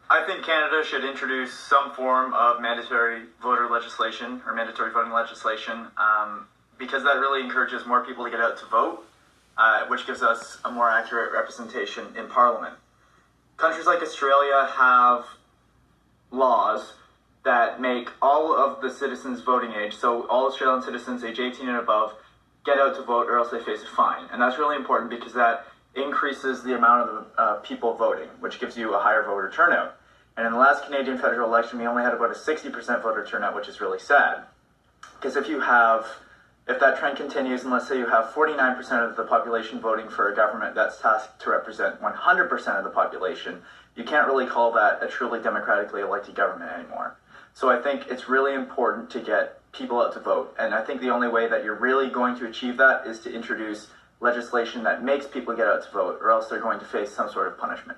I think Canada should introduce some form of mandatory voter legislation or mandatory voting legislation because that really encourages more people to get out to vote, which gives us a more accurate representation in Parliament. Countries like Australia have laws that make all of the citizens voting age, so all Australian citizens age 18 and above, get out to vote or else they face a fine. And that's really important because that increases the amount of people voting, which gives you a higher voter turnout. And in the last Canadian federal election, we only had about a 60% voter turnout, which is really sad. Because if that trend continues, and let's say you have 49% of the population voting for a government that's tasked to represent 100% of the population, you can't really call that a truly democratically elected government anymore. So I think it's really important to get people out to vote. And I think the only way that you're really going to achieve that is to introduce legislation that makes people get out to vote, or else they're going to face some sort of punishment.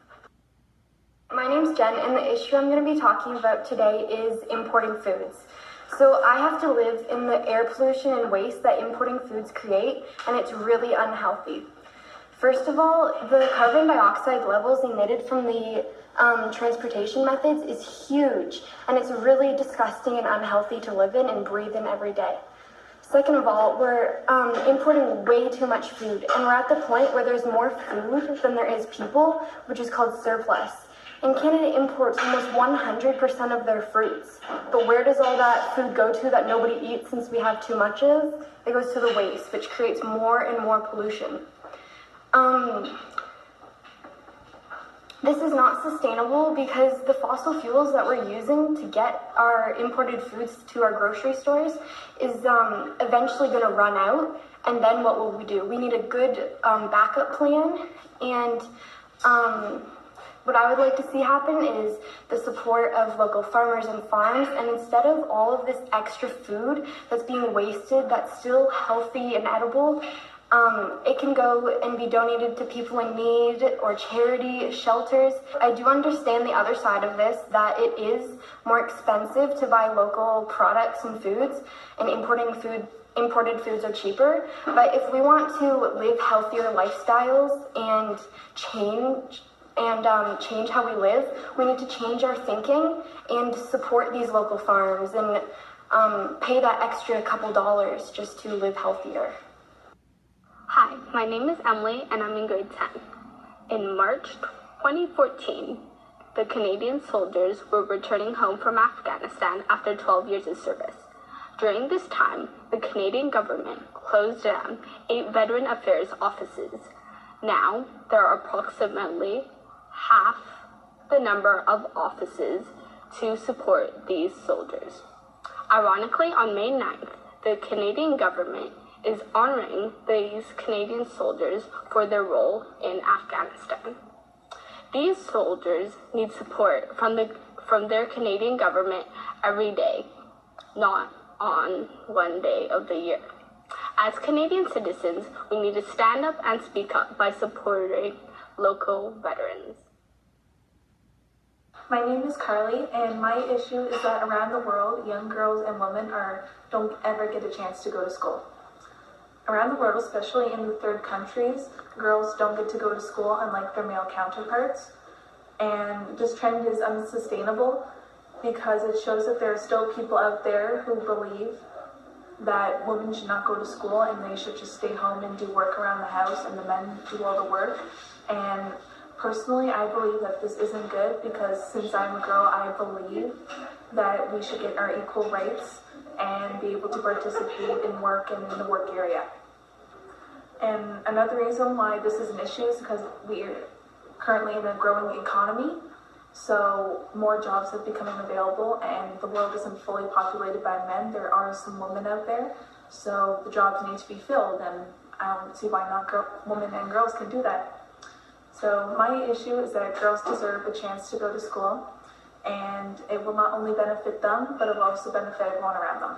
My name's Jen, and the issue I'm going to be talking about today is importing foods. So I have to live in the air pollution and waste that importing foods create, and it's really unhealthy. First of all, the carbon dioxide levels emitted from the transportation methods is huge, and it's really disgusting and unhealthy to live in and breathe in every day. Second of all, we're importing way too much food, and we're at the point where there's more food than there is people, which is called surplus. And Canada imports almost 100% of their fruits. But where does all that food go to that nobody eats since we have too much of? It goes to the waste, which creates more and more pollution. This is not sustainable because the fossil fuels that we're using to get our imported foods to our grocery stores is eventually going to run out. And then what will we do? We need a good backup plan. And what I would like to see happen is the support of local farmers and farms. And instead of all of this extra food that's being wasted, that's still healthy and edible, it can go and be donated to people in need or charity shelters. I do understand the other side of this, that it is more expensive to buy local products and foods, and imported foods are cheaper. But if we want to live healthier lifestyles and change how we live, we need to change our thinking and support these local farms and pay that extra couple dollars just to live healthier. Hi, my name is Emily and I'm in grade 10. In March 2014, the Canadian soldiers were returning home from Afghanistan after 12 years of service. During this time, the Canadian government closed down 8 Veteran Affairs offices. Now, there are approximately half the number of offices to support these soldiers. Ironically, on May 9th, the Canadian government is honoring these Canadian soldiers for their role in Afghanistan. These soldiers need support from their Canadian government every day, not on one day of the year. As Canadian citizens, we need to stand up and speak up by supporting local veterans. My name is Carly, and my issue is that around the world, young girls and women don't ever get a chance to go to school. Around the world, especially in the third countries, girls don't get to go to school unlike their male counterparts. And this trend is unsustainable because it shows that there are still people out there who believe that women should not go to school and they should just stay home and do work around the house and the men do all the work. And personally, I believe that this isn't good because since I'm a girl, I believe that we should get our equal rights and be able to participate in work and in the work area. And another reason why this is an issue is because we are currently in a growing economy, so more jobs are becoming available and the world isn't fully populated by men. There are some women out there, so the jobs need to be filled, and I don't see why not women and girls can do that. So my issue is that girls deserve a chance to go to school, and it will not only benefit them, but it will also benefit everyone around them.